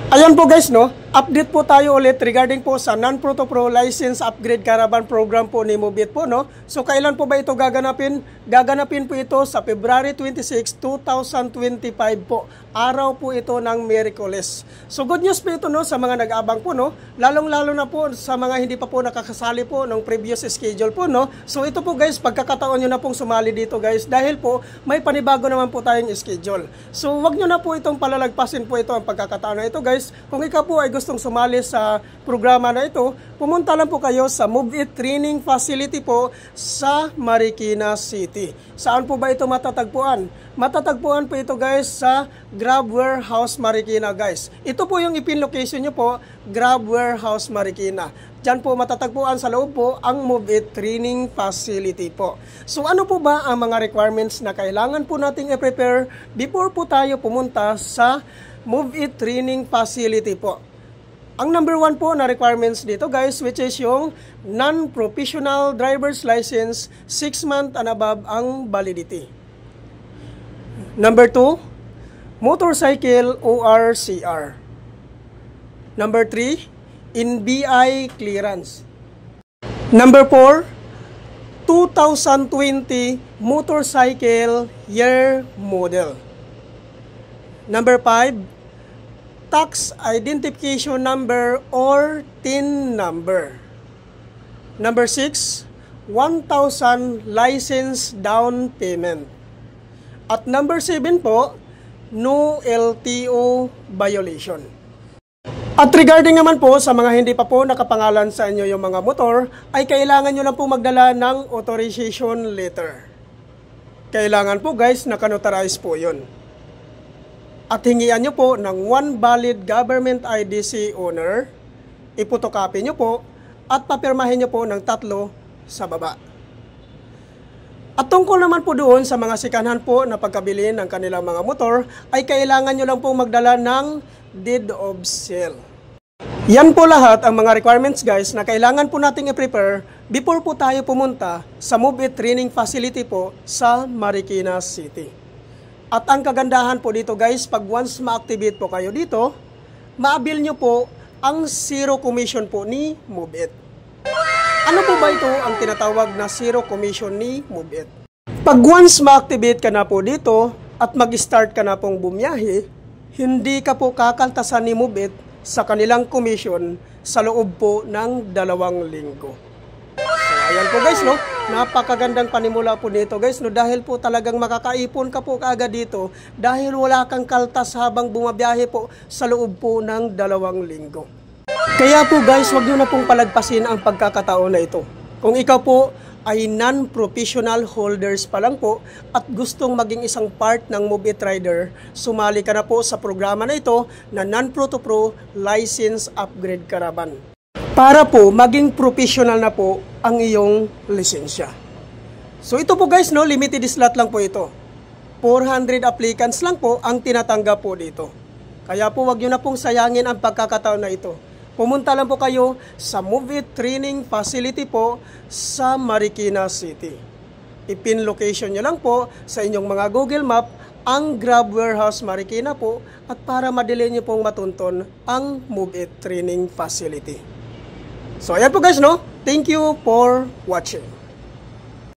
Ayan po guys, no? Update po tayo ulit regarding po sa Non-Pro2Pro License Upgrade Caravan Program po ni Move It po, no? So, kailan po ba ito gaganapin? Gaganapin po ito sa February 26, 2025 po. Araw po ito ng Miyerkules. So, good news po ito, no? Sa mga nag-abang po, no? Lalong-lalo na po sa mga hindi pa po nakakasali po ng previous schedule po, no? So, ito po guys, pagkakataon nyo na pong sumali dito guys dahil po may panibago naman po tayong schedule. So, wag nyo na po itong palalagpasin po ito ang pagkakataon na ito guys. Kung ikaw po ay gustong sumali sa programa na ito, pumunta lang po kayo sa Move It Training Facility po sa Marikina City. Saan po ba ito matatagpuan? Matatagpuan po ito guys sa Grab Warehouse Marikina guys. Ito po yung ipin location nyo po, Grab Warehouse Marikina. Diyan po matatagpuan sa loob po ang Move It Training Facility po. So ano po ba ang mga requirements na kailangan po nating i-prepare before po tayo pumunta sa Move It Training Facility po? Ang number 1 po na requirements dito guys, which is yung non-professional driver's license, 6 month and above ang validity. Number 2, motorcycle ORCR. Number 3, NBI clearance. Number 4, 2020 motorcycle year model. Number 5, tax identification number or TIN number. Number 6, 1,000 license down payment. At number 7 po, no LTO violation. At regarding naman po sa mga hindi pa po nakapangalan sa inyo yung mga motor, ay kailangan nyo lang po magdala ng authorization letter. Kailangan po guys, nakanotarize po yun. At hingian nyo po ng 1 valid government IDC owner, ipotocopy nyo po, at papirmahin nyo po ng 3 sa baba. At tungkol naman po doon sa mga sikanhan po na pagkabili ng kanilang mga motor, ay kailangan nyo lang po magdala ng deed of sale. Yan po lahat ang mga requirements guys na kailangan po nating i-prepare before po tayo pumunta sa Move It Training Facility po sa Marikina City. At ang kagandahan po dito guys, pag once ma-activate po kayo dito, ma-avail nyo po ang zero commission po ni Move It. Ano po ba ito ang tinatawag na zero commission ni Move It? Pag once ma-activate ka na po dito at mag-start ka na pong bumiyahe, hindi ka po kakaltasan ni Move It sa kanilang commission sa loob po ng 2 linggo. So, ayan po guys, no? Napakagandang panimula po dito guys, no? Dahil po talagang makakaipon ka po kaagad dito dahil wala kang kaltas habang bumabiyahe po sa loob po ng 2 linggo. Kaya po guys, wag nyo na pong palagpasin ang pagkakataon na ito. Kung ikaw po ay non-professional holders pa lang po at gustong maging isang part ng Move It Rider, sumali ka na po sa programa na ito na Non-Pro2Pro License Upgrade Caravan. Para po maging professional na po ang iyong lisensya. So ito po guys, no, limited slot lang po ito. 400 applicants lang po ang tinatanggap po dito. Kaya po wag nyo na pong sayangin ang pagkakataon na ito. Pumunta lang po kayo sa Move It Training Facility po sa Marikina City. Ipin location nyo lang po sa inyong mga Google Map ang Grab Warehouse Marikina po at para madali nyo pong matunton ang Move It Training Facility. So ayan po guys, no? Thank you for watching.